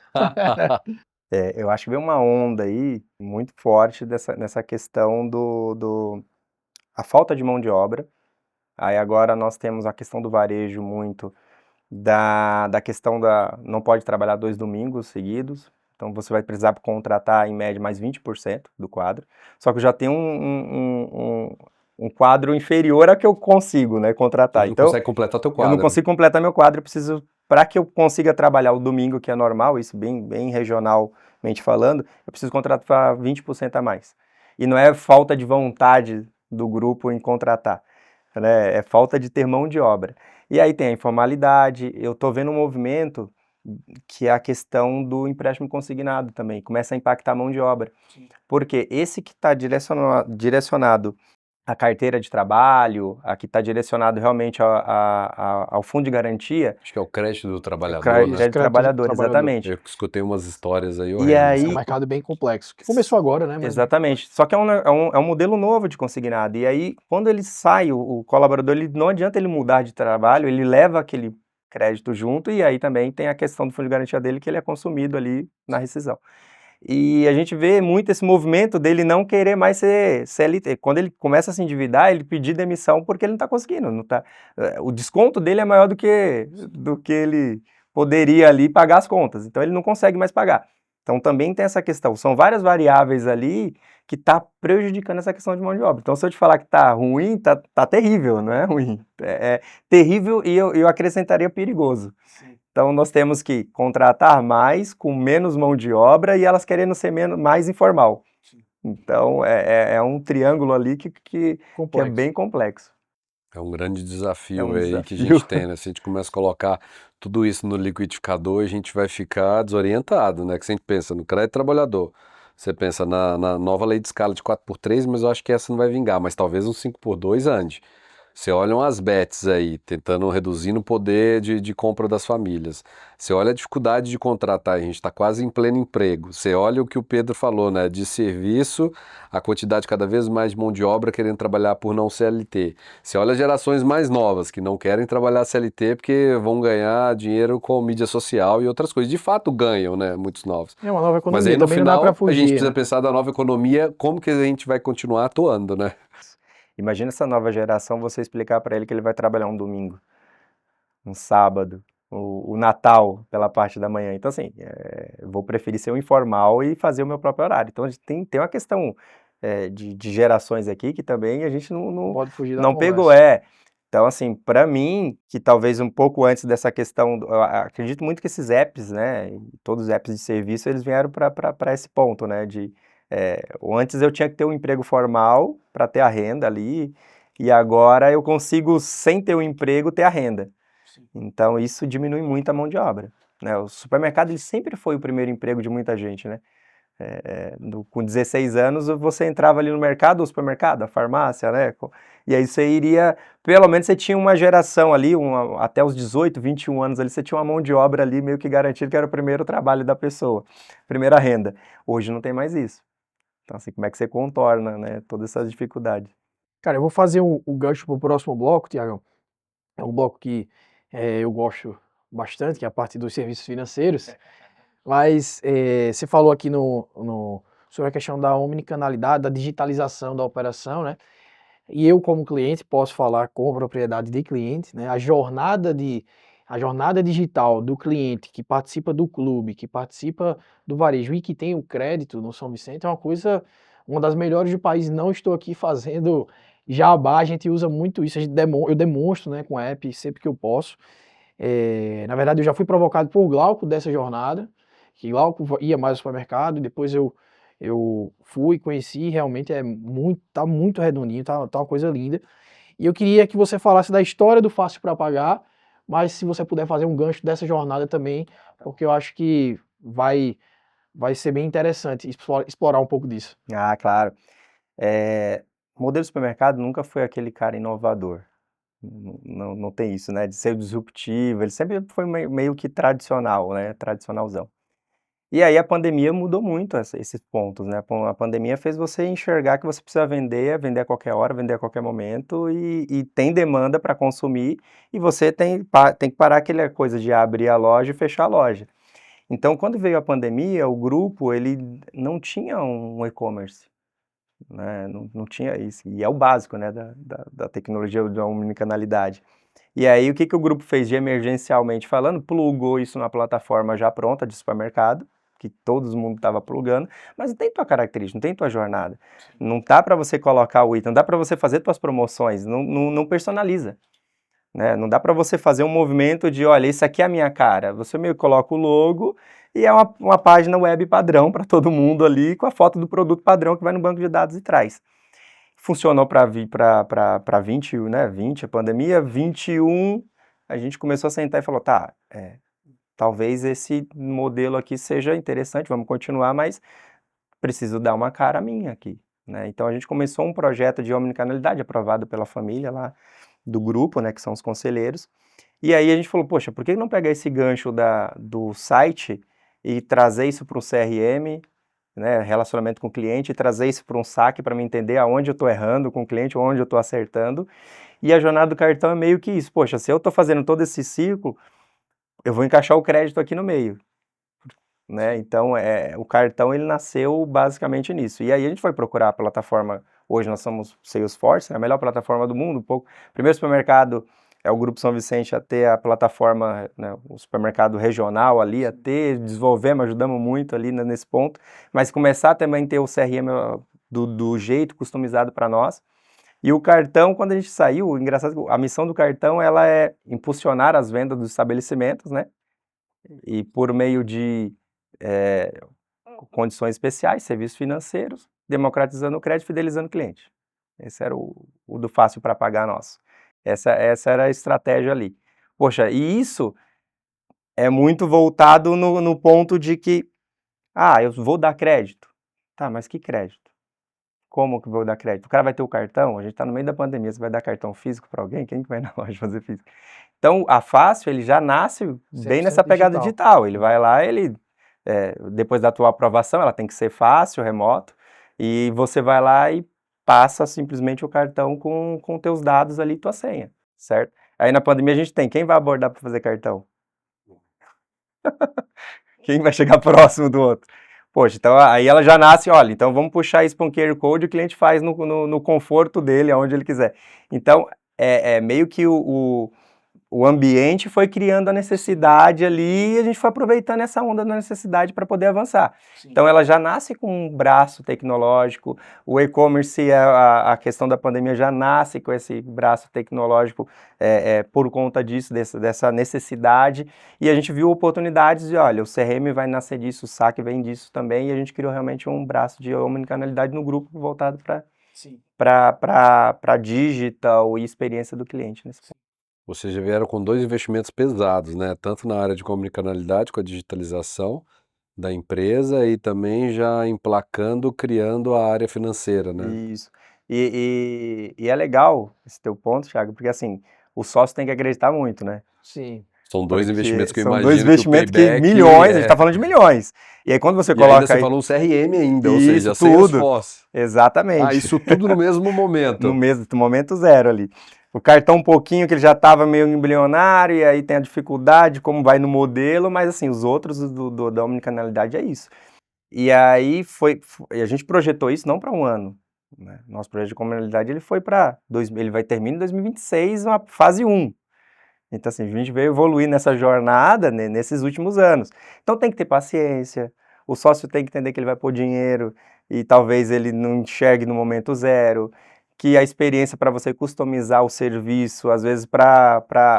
Eu acho que veio uma onda aí muito forte nessa questão a falta de mão de obra. Aí agora nós temos a questão do varejo muito da questão não pode trabalhar 2 domingos seguidos, então você vai precisar contratar em média mais 20% do quadro, só que eu já tenho um quadro inferior a que eu consigo, né, contratar. Você não Então, consegue completar teu eu quadro. não consigo completar meu quadro, eu preciso, para que eu consiga trabalhar o domingo, que é normal, isso bem regionalmente falando, eu preciso contratar 20% a mais. E não é falta de vontade do grupo em contratar, né? É falta de ter mão de obra. E aí tem a informalidade, eu estou vendo um movimento que é a questão do empréstimo consignado também, começa a impactar a mão de obra. Porque esse que está direcionado à carteira de trabalho, a que está direcionado realmente ao fundo de garantia. Acho que é o crédito do trabalhador, Crédito né? do trabalhador, exatamente. Eu escutei umas histórias aí E horrendas. aí, É um mercado bem complexo, que começou agora, né? Exatamente. Só que é um modelo novo de consignado. E aí, quando ele sai, o colaborador, não adianta ele mudar de trabalho, ele leva aquele crédito junto, e aí também tem a questão do fundo de garantia dele, que ele é consumido ali na rescisão. E a gente vê muito esse movimento dele não querer mais ser CLT. Quando ele começa a se endividar, ele pedir demissão porque ele não está conseguindo. O desconto dele é maior do que ele poderia ali pagar as contas. Então ele não consegue mais pagar. Então também tem essa questão. São várias variáveis ali que está prejudicando essa questão de mão de obra. Então se eu te falar que está ruim, tá terrível, não é ruim. É terrível e eu acrescentaria perigoso. Sim. Então nós temos que contratar mais, com menos mão de obra e elas querendo ser mais informal. Sim. Então é um triângulo ali que é bem complexo. É um grande desafio aí que a gente tem, né? Se a gente começa a colocar tudo isso no liquidificador, a gente vai ficar desorientado, né? Que se a gente pensa no crédito trabalhador, você pensa na nova lei de escala de 4x3, mas eu acho que essa não vai vingar, mas talvez um 5x2 ande. Você olha umas bets aí, tentando reduzir o poder de compra das famílias. Você olha a dificuldade de contratar, a gente está quase em pleno emprego. Você olha o que o Pedro falou, né? De serviço, a quantidade cada vez mais de mão de obra querendo trabalhar por não CLT. Você olha as gerações mais novas, que não querem trabalhar CLT porque vão ganhar dinheiro com mídia social e outras coisas. De fato ganham, né? Muitos novos. É uma nova economia, mas aí no também final não dá para fugir, a gente precisa né? pensar da nova economia, como que a gente vai continuar atuando, né? Imagina essa nova geração, você explicar para ele que ele vai trabalhar um domingo, um sábado, o Natal pela parte da manhã. Então, assim, eu vou preferir ser um informal e fazer o meu próprio horário. Então, a gente tem uma questão de gerações aqui que também a gente não pode fugir da não pegou. Então, assim, para mim, que talvez um pouco antes dessa questão, eu acredito muito que esses apps, né, todos os apps de serviço, eles vieram para esse ponto, né, antes eu tinha que ter um emprego formal para ter a renda ali, e agora eu consigo, sem ter o emprego, ter a renda. Sim. Então isso diminui muito a mão de obra. né? O supermercado ele sempre foi o primeiro emprego de muita gente, né? Com 16 anos você entrava ali no mercado, o supermercado, a farmácia, né? E aí você iria, pelo menos você tinha uma geração ali, até os 18, 21 anos ali, você tinha uma mão de obra ali meio que garantida que era o primeiro trabalho da pessoa, primeira renda. Hoje não tem mais isso. Então assim, como é que você contorna, né, todas essas dificuldades? Cara, eu vou fazer o gancho pro próximo bloco, Tiagão. É um bloco que eu gosto bastante, que é a parte dos serviços financeiros. Mas você falou aqui sobre a questão da omnicanalidade, da digitalização da operação, né? E eu, como cliente, posso falar com propriedade de cliente, né? A jornada digital do cliente que participa do clube, que participa do varejo e que tem o crédito no São Vicente é uma das melhores do país. Não estou aqui fazendo jabá, a gente usa muito isso, eu demonstro, né, com a app sempre que eu posso. Na verdade, eu já fui provocado por Glauco dessa jornada, que Glauco ia mais ao supermercado, e depois eu fui, conheci, realmente tá muito redondinho, tá uma coisa linda. E eu queria que você falasse da história do Fácil para Pagar, mas se você puder fazer um gancho dessa jornada também, porque eu acho que vai ser bem interessante explorar um pouco disso. Ah, claro. O modelo de supermercado nunca foi aquele cara inovador. Não tem isso, né? De ser disruptivo, ele sempre foi meio que tradicional, né? Tradicionalzão. E aí a pandemia mudou muito esses pontos, né? A pandemia fez você enxergar que você precisa vender a qualquer hora, vender a qualquer momento e tem demanda para consumir e você tem que parar aquela coisa de abrir a loja e fechar a loja. Então, quando veio a pandemia, o grupo ele não tinha um e-commerce, né? Não tinha isso. E é o básico, né? Da tecnologia da omnicanalidade. E aí, o que o grupo fez de emergencialmente falando? Plugou isso na plataforma já pronta de supermercado, que todo mundo estava plugando, mas não tem tua característica, não tem tua jornada. Não dá para você colocar o item, não dá para você fazer tuas promoções, não personaliza. Né? Não dá para você fazer um movimento de, olha, isso aqui é a minha cara. Você meio que coloca o logo e é uma página web padrão para todo mundo ali, com a foto do produto padrão que vai no banco de dados e traz. Funcionou para 20, né? 20, a pandemia, 21, a gente começou a sentar e falou, tá, talvez esse modelo aqui seja interessante, vamos continuar, mas preciso dar uma cara minha aqui, né? Então a gente começou um projeto de omnicanalidade aprovado pela família lá do grupo, né, que são os conselheiros, e aí a gente falou, poxa, por que não pegar esse gancho do site e trazer isso para um CRM, né, relacionamento com o cliente, e trazer isso para um saque para me entender aonde eu estou errando com o cliente, onde eu estou acertando. E a jornada do cartão é meio que isso. Poxa, se eu estou fazendo todo esse ciclo, eu vou encaixar o crédito aqui no meio. Né? Então, o cartão ele nasceu basicamente nisso. E aí a gente foi procurar a plataforma, hoje nós somos Salesforce, a melhor plataforma do mundo. Primeiro supermercado é o Grupo São Vicente a ter a plataforma, né, o supermercado regional ali, a ter, desenvolvemos, ajudamos muito ali nesse ponto, mas começar também a ter o CRM do jeito customizado para nós. E o cartão, quando a gente saiu, engraçado, a missão do cartão ela é impulsionar as vendas dos estabelecimentos, né? E por meio de condições especiais, serviços financeiros, democratizando o crédito, fidelizando o cliente. Esse era o do fácil para pagar nosso. Essa era a estratégia ali. Poxa, e isso é muito voltado no ponto de que, eu vou dar crédito. Tá, mas que crédito? Como que eu vou dar crédito? O cara vai ter o cartão, a gente está no meio da pandemia, você vai dar cartão físico para alguém? Quem que vai na loja fazer físico? Então, a Fácil, ele já nasce bem nessa pegada digital. Ele vai lá, depois da tua aprovação, ela tem que ser fácil, remoto, e você vai lá e passa simplesmente o cartão com teus dados ali, tua senha, certo? Aí na pandemia a gente tem, quem vai abordar para fazer cartão? Quem vai chegar próximo do outro? Poxa, então aí ela já nasce, olha, então vamos puxar isso para um QR Code, o cliente faz no conforto dele, aonde ele quiser. Então, meio que o ambiente foi criando a necessidade ali e a gente foi aproveitando essa onda da necessidade para poder avançar. Sim. Então ela já nasce com um braço tecnológico, o e-commerce, a questão da pandemia já nasce com esse braço tecnológico por conta disso, dessa necessidade, e a gente viu oportunidades de, olha, o CRM vai nascer disso, o saque vem disso também, e a gente criou realmente um braço de omnicanalidade no grupo voltado para digital e experiência do cliente nesse ponto. Vocês já vieram com 2 investimentos pesados, né? Tanto na área de omnicanalidade, com a digitalização da empresa e também já emplacando, criando a área financeira, né? Isso. E é legal esse teu ponto, Thiago, porque assim, o sócio tem que acreditar muito, né? Sim. São 2 investimentos Porque que eu são dois imagino que o investimentos que payback milhões, a gente é... tá falando de milhões. E aí quando você E ainda coloca você aí falou um CRM ainda, ou isso seja, sem as tudo, FOS. Ah, exatamente, isso tudo no mesmo no momento. mesmo momento zero ali. O cartão um pouquinho que ele já estava meio embrionário e aí tem a dificuldade, como vai no modelo, mas assim, os outros da omnicanalidade é isso. E aí a gente projetou isso não para um ano, né? Nosso projeto de comunalidade ele foi para ele vai terminar em 2026, uma fase 1. Então assim, a gente veio evoluir nessa jornada, né, nesses últimos anos. Então tem que ter paciência, o sócio tem que entender que ele vai pôr dinheiro e talvez ele não enxergue no momento zero, que a experiência para você customizar o serviço, às vezes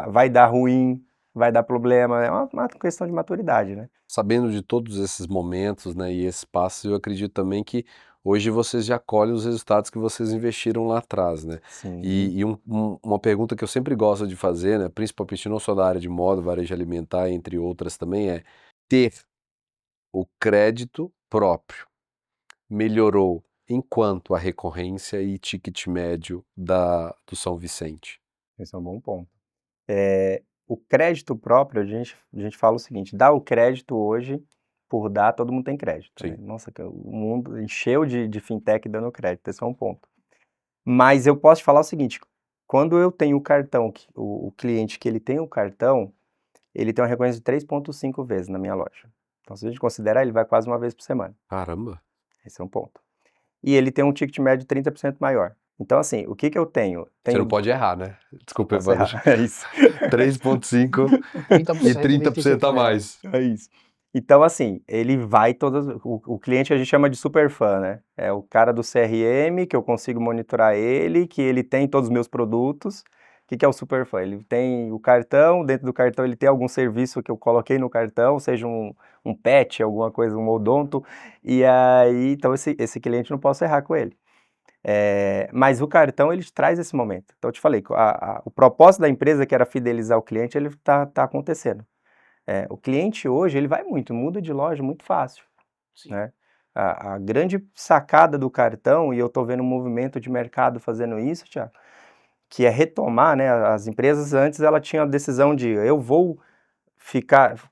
vai dar ruim, vai dar problema, é uma questão de maturidade, né? Sabendo de todos esses momentos, né, e esses passos, eu acredito também que hoje vocês já colhem os resultados que vocês investiram lá atrás, né? Sim, E uma pergunta que eu sempre gosto de fazer, né, principalmente não só da área de moda, varejo alimentar, entre outras também, é ter o crédito próprio melhorou em quanto a recorrência e ticket médio do São Vicente? esse é um bom ponto. O crédito próprio, a gente fala o seguinte, dar o crédito hoje, por dar, todo mundo tem crédito, né? Sim. Nossa, o mundo encheu de fintech dando crédito, esse é um ponto. Mas eu posso te falar o seguinte, quando eu tenho o cartão, o cliente que ele tem o cartão, ele tem uma recorrência de 3,5 vezes na minha loja. Então, se a gente considerar, ele vai quase uma vez por semana. Caramba! Esse é um ponto. E ele tem um ticket médio 30% maior. Então, assim, o que que eu tenho? Você não pode errar, né? Desculpa, Posso Evandro. errar, é isso. 3,5 e 30% a mais. É isso. Então, assim, ele vai todas. O cliente a gente chama de super fã, né? É o cara do CRM, que eu consigo monitorar ele, que ele tem todos os meus produtos. O que que é o super fã? Ele tem o cartão, dentro do cartão ele tem algum serviço que eu coloquei no cartão, seja um pet, alguma coisa, um odonto. E aí, então esse cliente não posso errar com ele. Mas o cartão ele traz esse momento. Então eu te falei, o propósito da empresa que era fidelizar o cliente, ele tá acontecendo. O cliente hoje ele vai muito, muda de loja muito fácil, Sim. né? A grande sacada do cartão, e eu estou vendo um movimento de mercado fazendo isso, Thiago, que é retomar, né? As empresas antes ela tinha a decisão de eu vou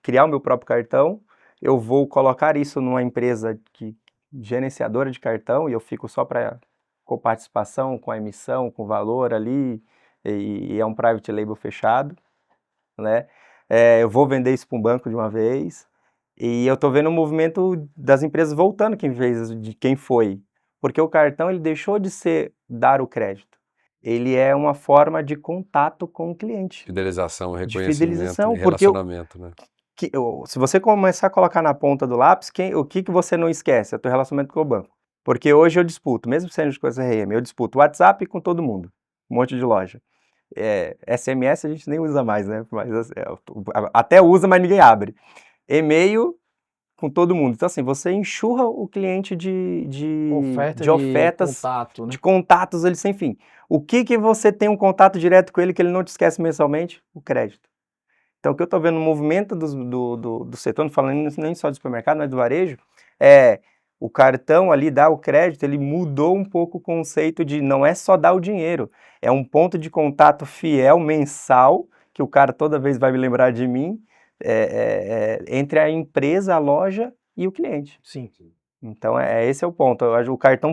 criar o meu próprio cartão, eu vou colocar isso numa empresa gerenciadora de cartão e eu fico só para com participação, com a emissão, com valor ali, e é um private label fechado, né? Eu vou vender isso para um banco de uma vez, e eu estou vendo um movimento das empresas voltando em vez de quem foi, porque o cartão ele deixou de ser dar o crédito, ele é uma forma de contato com o cliente, Fidelização, de reconhecimento fidelização, e porque relacionamento, né? se você começar a colocar na ponta do lápis, o que você não esquece? É o teu relacionamento com o banco. Porque hoje eu disputo, mesmo sendo de coisa CRM, eu disputo WhatsApp com todo mundo, um monte de loja. SMS a gente nem usa mais, né? Mas, até usa, mas ninguém abre. E-mail com todo mundo. Então, assim, você enxurra o cliente de ofertas, contato, né? de contatos ali sem fim. O que você tem um contato direto com ele que ele não te esquece mensalmente? O crédito. Então, o que eu estou vendo no movimento do setor, não falando nem só do supermercado, mas do varejo, o cartão ali, dar o crédito, ele mudou um pouco o conceito de não é só dar o dinheiro, é um ponto de contato fiel, mensal, que o cara toda vez vai me lembrar de mim, entre a empresa, a loja e o cliente. Sim. Então, esse é o ponto. Eu acho que o cartão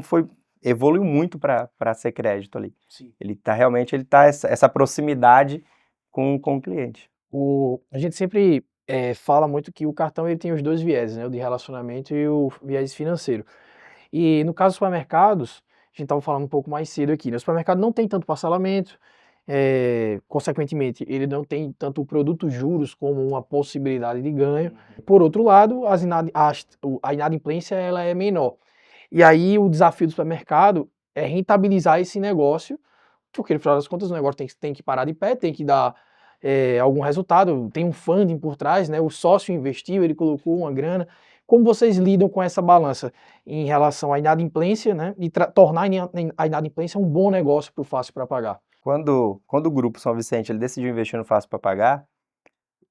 evoluiu muito para ser crédito ali. Sim. Ele tá essa proximidade com o cliente. A gente sempre fala muito que o cartão ele tem os dois vieses, né? O de relacionamento e o viés financeiro. E no caso dos supermercados, a gente estava falando um pouco mais cedo aqui, né? O supermercado não tem tanto parcelamento, consequentemente, ele não tem tanto o produto juros como uma possibilidade de ganho. Por outro lado, a inadimplência ela é menor. E aí o desafio do supermercado é rentabilizar esse negócio, porque no final das contas o negócio tem que parar de pé, tem que dar algum resultado, tem um funding por trás, né? O sócio investiu, ele colocou uma grana. Como vocês lidam com essa balança em relação à inadimplência, né? E tornar a inadimplência um bom negócio para o Fácil para Pagar? Quando o Grupo São Vicente ele decidiu investir no Fácil para Pagar,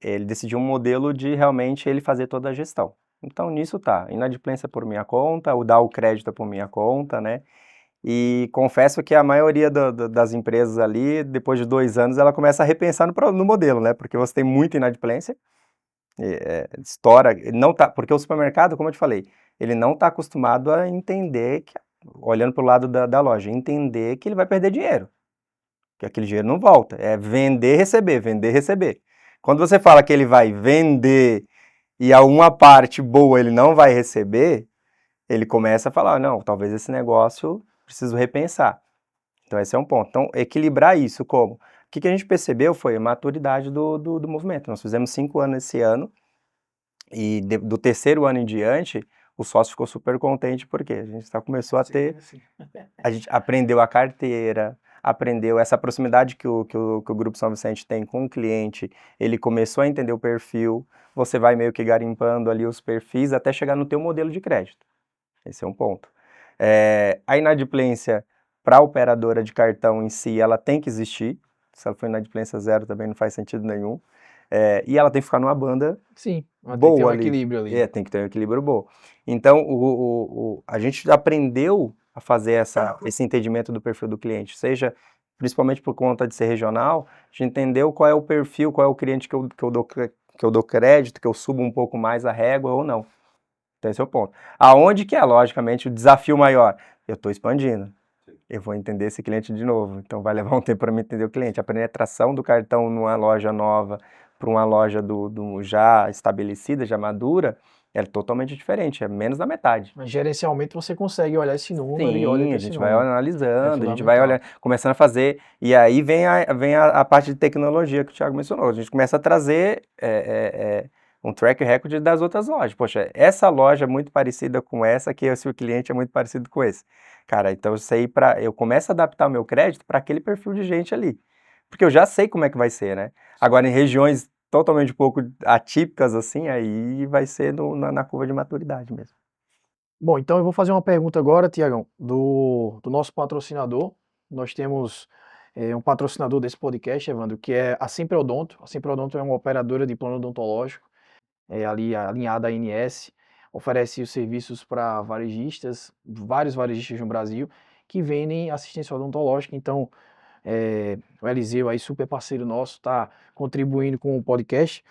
ele decidiu um modelo de realmente ele fazer toda a gestão. Então, nisso tá, inadimplência por minha conta, o dar o crédito por minha conta, né? E confesso que a maioria das empresas ali, depois de 2 anos, ela começa a repensar no modelo, né? Porque você tem muita inadimplência, estoura, não tá, porque o supermercado, como eu te falei, ele não está acostumado a entender, olhando para o lado da loja, entender que ele vai perder dinheiro, que aquele dinheiro não volta, é vender, receber, vender, receber. Quando você fala que ele vai vender e a uma parte boa ele não vai receber, ele começa a falar, não, talvez esse negócio preciso repensar. Então esse é um ponto. Então equilibrar isso como? O que a gente percebeu foi a maturidade do movimento. Nós fizemos 5 anos esse ano e do terceiro ano em diante, o sócio ficou super contente porque a gente começou a ter, a gente aprendeu a carteira, aprendeu essa proximidade que o Grupo São Vicente tem com o cliente, ele começou a entender o perfil, você vai meio que garimpando ali os perfis até chegar no teu modelo de crédito. Esse é um ponto. A inadimplência para a operadora de cartão em si, ela tem que existir. Se ela for inadimplência zero também não faz sentido nenhum. E ela tem que ficar numa banda Sim, boa tem que ter um ali. equilíbrio ali. Tem que ter um equilíbrio bom. Então, a gente aprendeu a fazer esse entendimento do perfil do cliente, seja principalmente por conta de ser regional, a gente entendeu qual é o perfil, qual é o cliente que eu dou crédito, que eu subo um pouco mais a régua ou não. Então esse é o ponto. Aonde que é, logicamente, o desafio maior? Eu estou expandindo. Eu vou entender esse cliente de novo. Então vai levar um tempo para mim entender o cliente. A penetração do cartão numa loja nova para uma loja já estabelecida, já madura, é totalmente diferente, é menos da metade. Mas gerencialmente você consegue olhar esse número e olha Sim, a esse gente número. vai analisando, É a gente vai olhando, começando a fazer, e aí vem a parte de tecnologia que o Thiago mencionou. A gente começa a trazer um track record das outras lojas. Poxa, essa loja é muito parecida com essa, que esse cliente é muito parecido com esse. Cara, então eu começo a adaptar o meu crédito para aquele perfil de gente ali. Porque eu já sei como é que vai ser, né? Agora, em regiões totalmente pouco atípicas, assim, aí vai ser na curva de maturidade mesmo. Bom, então eu vou fazer uma pergunta agora, Tiagão, do nosso patrocinador. Nós temos um patrocinador desse podcast, Evandro, que é a Sempre Odonto. A Sempre Odonto é uma operadora de plano odontológico, ali alinhada à ANS, oferece os serviços para varejistas, vários varejistas no Brasil, que vendem assistência odontológica. Então, o Eliseu aí, super parceiro nosso, está contribuindo com o podcast.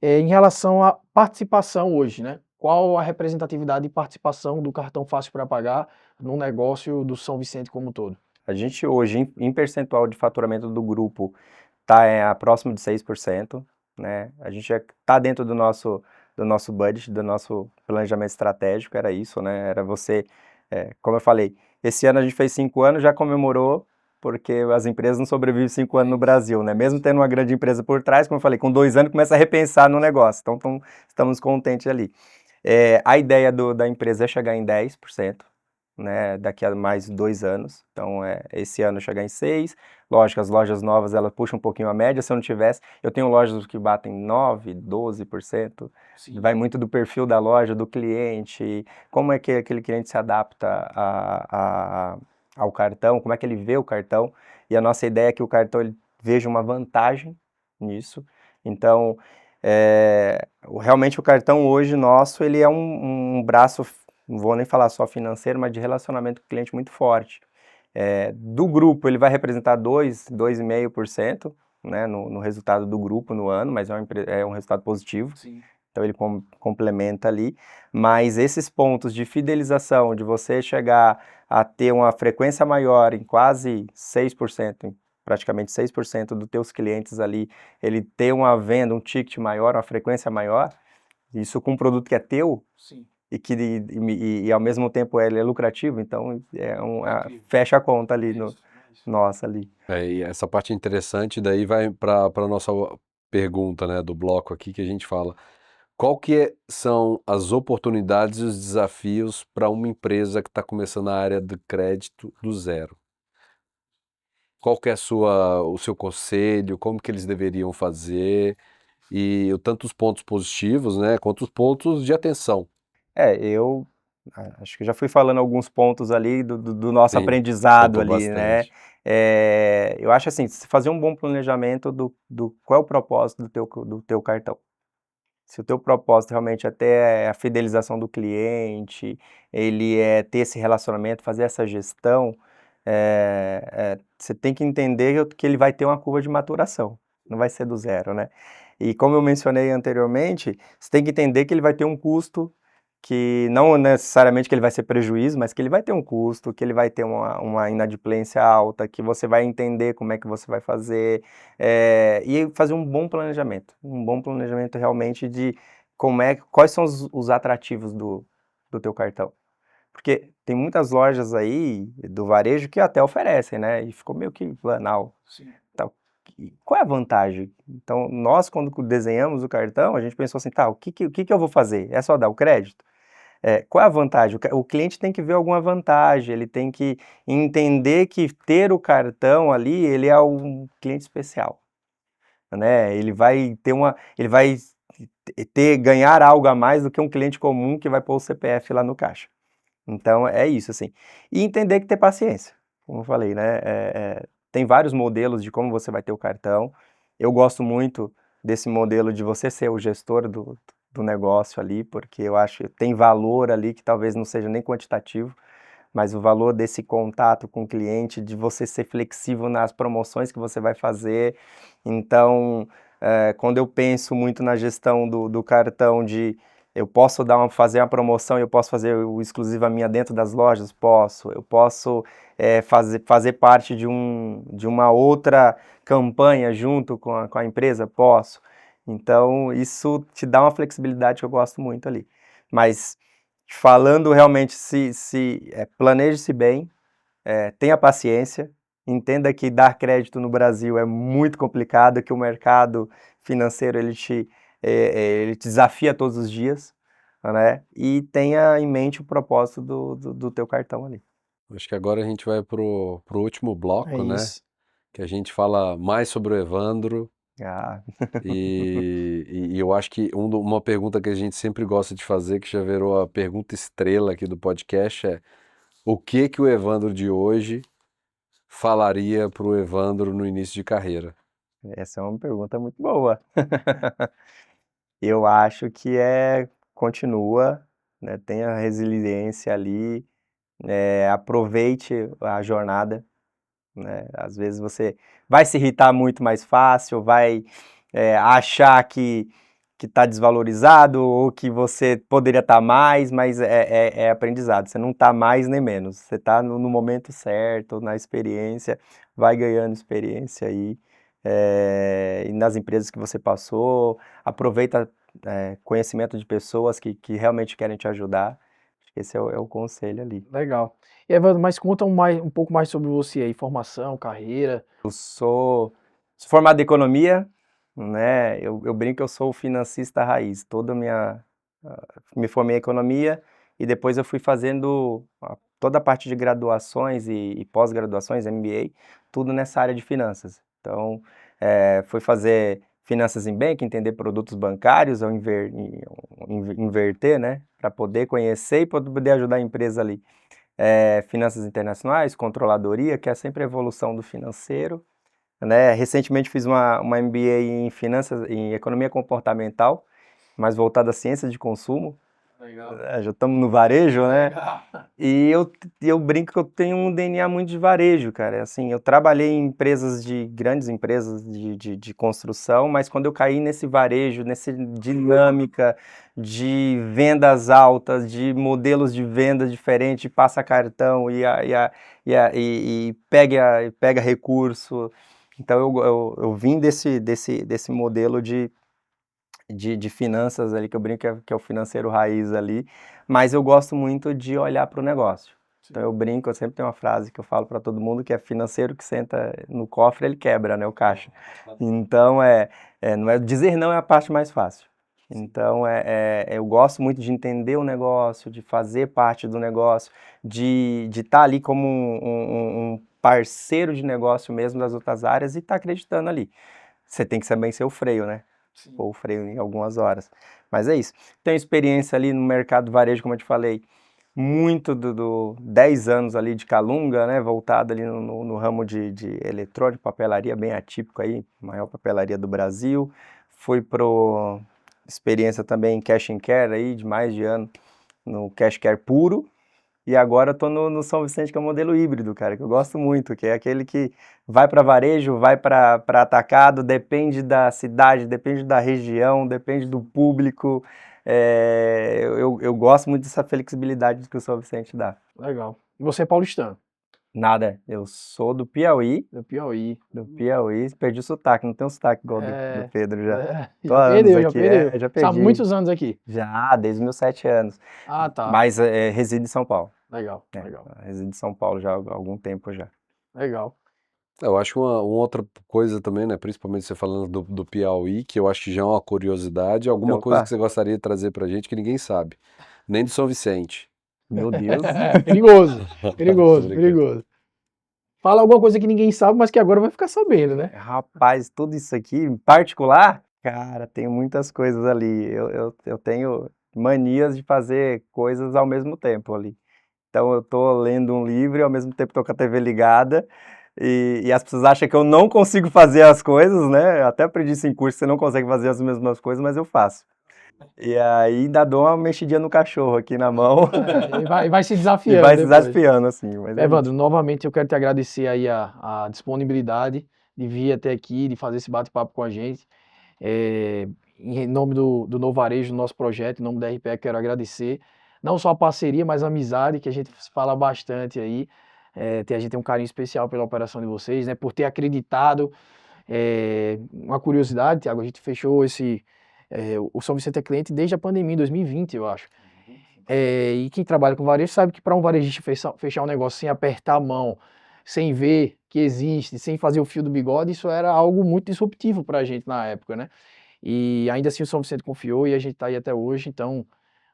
Em relação à participação hoje, né? Qual a representatividade e participação do cartão Fácil para Pagar no negócio do São Vicente como um todo? A gente hoje, em percentual de faturamento do grupo, está próximo de 6%, né? A gente já está dentro do nosso budget, do nosso planejamento estratégico, era isso, né? Era como eu falei, esse ano a gente fez 5 anos, já comemorou, porque as empresas não sobrevivem 5 anos no Brasil, né? Mesmo tendo uma grande empresa por trás, como eu falei, com 2 anos começa a repensar no negócio, então estamos contentes ali. A ideia da empresa é chegar em 10%, né, daqui a mais 2 anos, então esse ano chegar em 6%, lógico, as lojas novas elas puxam um pouquinho a média, se eu não tivesse, eu tenho lojas que batem 9%, 12%, Sim. vai muito do perfil da loja, do cliente, como é que aquele cliente se adapta ao cartão, como é que ele vê o cartão, e a nossa ideia é que o cartão ele veja uma vantagem nisso, então realmente o cartão hoje nosso, ele é um braço, não vou nem falar só financeiro, mas de relacionamento com o cliente muito forte. Do grupo, ele vai representar 2,5%, né, no resultado do grupo no ano, mas é um resultado positivo. Sim. Então ele complementa ali. Mas esses pontos de fidelização, de você chegar a ter uma frequência maior em quase 6%, praticamente 6% dos teus clientes ali, ele ter uma venda, um ticket maior, uma frequência maior, isso com um produto que é teu, Sim. e ao mesmo tempo ele é lucrativo, então fecha a conta ali, nossa ali. E essa parte interessante, daí vai para a nossa pergunta, né, do bloco aqui, que a gente fala, qual são as oportunidades e os desafios para uma empresa que está começando a área do crédito do zero? Qual que é o seu conselho, como que eles deveriam fazer, e tanto os pontos positivos, né, quanto os pontos de atenção. Eu acho que já fui falando alguns pontos ali do nosso Sim, aprendizado contou ali, né? bastante. Eu acho assim, fazer um bom planejamento qual é o propósito do teu cartão. Se o teu propósito realmente até é a fidelização do cliente, ele é ter esse relacionamento, fazer essa gestão, você tem que entender que ele vai ter uma curva de maturação, não vai ser do zero, né? E como eu mencionei anteriormente, você tem que entender que ele vai ter um custo, que não necessariamente que ele vai ser prejuízo, mas que ele vai ter um custo, que ele vai ter uma inadimplência alta, que você vai entender como é que você vai fazer, e fazer um bom planejamento realmente de quais são os atrativos do teu cartão. Porque tem muitas lojas aí do varejo que até oferecem, né? E ficou meio que banal. Sim. Então, qual é a vantagem? Então, nós, quando desenhamos o cartão, a gente pensou assim, tá, o que eu vou fazer? É só dar o crédito? Qual é a vantagem? O cliente tem que ver alguma vantagem, ele tem que entender que ter o cartão ali, ele é um cliente especial, né? Ele vai ganhar algo a mais do que um cliente comum que vai pôr o CPF lá no caixa. Então, é isso, assim. E entender que ter paciência, como eu falei, né? Tem vários modelos de como você vai ter o cartão. Eu gosto muito desse modelo de você ser o gestor do negócio ali, porque eu acho que tem valor ali que talvez não seja nem quantitativo, mas o valor desse contato com o cliente, de você ser flexível nas promoções que você vai fazer. Então, quando eu penso muito na gestão do cartão eu posso fazer uma promoção, eu posso fazer o exclusiva minha dentro das lojas? Posso. Eu posso fazer parte de uma outra campanha junto com a empresa? Posso. Então, isso te dá uma flexibilidade que eu gosto muito ali. Mas, falando realmente, planeje-se bem, tenha paciência, entenda que dar crédito no Brasil é muito complicado, que o mercado financeiro ele te desafia todos os dias, né? E tenha em mente o propósito do teu cartão ali. Acho que agora a gente vai pro último É bloco, né? isso. Que a gente fala mais sobre o Evandro. Ah, E eu acho que uma pergunta que a gente sempre gosta de fazer, que já virou a pergunta estrela aqui do podcast, é o que o Evandro de hoje falaria para o Evandro no início de carreira? essa é uma pergunta muito boa. Eu acho que continua, né? Tenha resiliência ali, aproveite a jornada, né? Às vezes você vai se irritar muito mais fácil, vai achar que está desvalorizado ou que você poderia estar mais, mas é aprendizado. Você não está mais nem menos. Você está no momento certo, na experiência, vai ganhando experiência aí. E nas empresas que você passou, aproveita conhecimento de pessoas que realmente querem te ajudar. Acho que esse é o conselho ali. Legal. E Evandro, mas conta um pouco mais sobre você aí, formação, carreira. Eu sou formado em economia, né? Eu brinco que eu sou o financista raiz. Me formei em economia e depois eu fui fazendo toda a parte de graduações e pós-graduações, MBA, tudo nessa área de finanças. Então, fui fazer finanças em bank, entender produtos bancários, ou inverter, né? Para poder conhecer e poder ajudar a empresa ali. Finanças internacionais, controladoria, que é sempre a evolução do financeiro, né? Recentemente fiz uma MBA em finanças, em economia comportamental, mais voltada à ciência de consumo. Legal. Já estamos no varejo, né? Legal. E eu brinco que eu tenho um DNA muito de varejo, cara. Assim, eu trabalhei em grandes empresas de construção, mas quando eu caí nesse varejo, nessa dinâmica de vendas altas, de modelos de venda diferentes, passa cartão e pega recurso. Então eu vim desse modelo de finanças ali, que eu brinco que é o financeiro raiz ali, mas eu gosto muito de olhar para o negócio. Então eu brinco, eu sempre tenho uma frase que eu falo para todo mundo, que é financeiro que senta no cofre, ele quebra, né, o caixa. Então não é dizer não é a parte mais fácil. Então eu gosto muito de entender o negócio, de fazer parte do negócio, de estar ali como um parceiro de negócio mesmo das outras áreas e estar acreditando ali. Você tem que saber ser o freio, né? Sim. Ou o freio em algumas horas. Mas é isso. Tenho experiência ali no mercado varejo, como eu te falei, muito 10 anos ali de Calunga, né, voltado ali no ramo de eletrônico, papelaria, bem atípico aí, maior papelaria do Brasil. Fui pro experiência também em Cash and Care aí, de mais de ano, no Cash Care puro. E agora eu tô no São Vicente, que é o modelo híbrido, cara, que eu gosto muito, que é aquele que vai para varejo, vai para atacado, depende da cidade, depende da região, depende do público. Eu gosto muito dessa flexibilidade que o São Vicente dá. Legal. E você é paulistano? Nada, eu sou do Piauí. Do Piauí. Perdi o sotaque, não tem um sotaque igual do Pedro já. Tô Já há anos perdeu, já aqui, perdeu. já Sabe perdi. muitos anos aqui? Já, desde os meus 7 anos. Ah, tá. Mas resido em São Paulo. Legal, legal. Resido em São Paulo já há algum tempo já. Legal. Eu acho uma outra coisa também, né? Principalmente você falando do Piauí, que eu acho que já é uma curiosidade, alguma coisa que você gostaria de trazer pra gente que ninguém sabe. Nem do São Vicente. Meu Deus. Perigoso, perigoso, perigoso. Fala alguma coisa que ninguém sabe, mas que agora vai ficar sabendo, né? Rapaz, tudo isso aqui, em particular, cara, tem muitas coisas ali. Eu tenho manias de fazer coisas ao mesmo tempo ali. Então eu tô lendo um livro e ao mesmo tempo tô com a TV ligada. E as pessoas acham que eu não consigo fazer as coisas, né? Eu até aprendi isso em curso, você não consegue fazer as mesmas coisas, mas eu faço. E aí ainda dou uma mexidinha no cachorro aqui na mão. E vai se desafiando. E vai se desafiando, assim. Mas Evandro, novamente eu quero te agradecer aí a disponibilidade de vir até aqui, de fazer esse bate-papo com a gente. Em nome do Novo Varejo, do nosso projeto, em nome da RPE, quero agradecer não só a parceria, mas a amizade, que a gente fala bastante aí. A gente tem um carinho especial pela operação de vocês, né, por ter acreditado. Uma curiosidade, Thiago, a gente fechou o São Vicente é cliente desde a pandemia, em 2020, eu acho. E quem trabalha com varejo sabe que para um varejista fechar um negócio sem apertar a mão, sem ver que existe, sem fazer o fio do bigode, isso era algo muito disruptivo para a gente na época, né? E ainda assim o São Vicente confiou e a gente está aí até hoje, então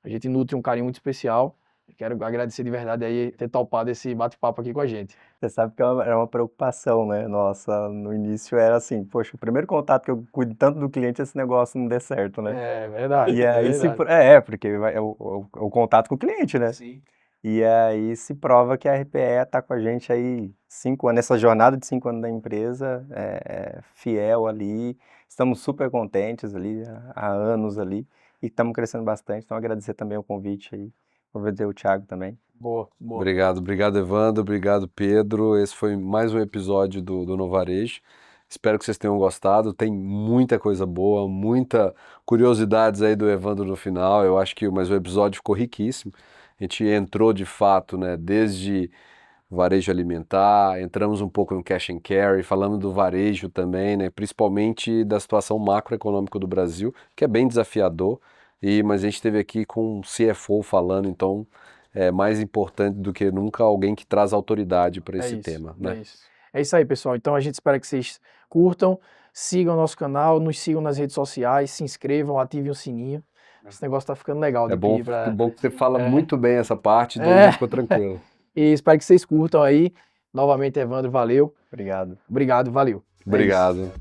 a gente nutre um carinho muito especial. Quero agradecer de verdade aí ter topado esse bate-papo aqui com a gente. Você sabe que era uma preocupação, né? Nossa, no início era assim, poxa, o primeiro contato que eu cuido tanto do cliente, esse negócio não dê certo, né? É verdade. E aí porque é o contato com o cliente, né? Sim. E aí se prova que a RPE está com a gente aí 5 anos, nessa jornada de 5 anos da empresa, fiel ali, estamos super contentes ali, há anos ali, e estamos crescendo bastante, então agradecer também o convite aí, agradecer o Thiago também. Boa. Obrigado, Evandro, obrigado, Pedro, esse foi mais um episódio do Novo Varejo. Espero que vocês tenham gostado, tem muita coisa boa, muita curiosidades aí do Evandro no final, eu acho que o episódio ficou riquíssimo. A gente entrou de fato, né, desde varejo alimentar, entramos um pouco no cash and carry, falamos do varejo também, né, principalmente da situação macroeconômica do Brasil, que é bem desafiador, mas a gente esteve aqui com um CFO falando, então é mais importante do que nunca alguém que traz autoridade para esse tema, né? É isso aí, pessoal. Então a gente espera que vocês curtam, sigam o nosso canal, nos sigam nas redes sociais, se inscrevam, ativem o sininho. Esse negócio tá ficando legal. É bom que você fala muito bem essa parte, então ficou tranquilo. E espero que vocês curtam aí. Novamente, Evandro, valeu. Obrigado. Obrigado, valeu. Obrigado.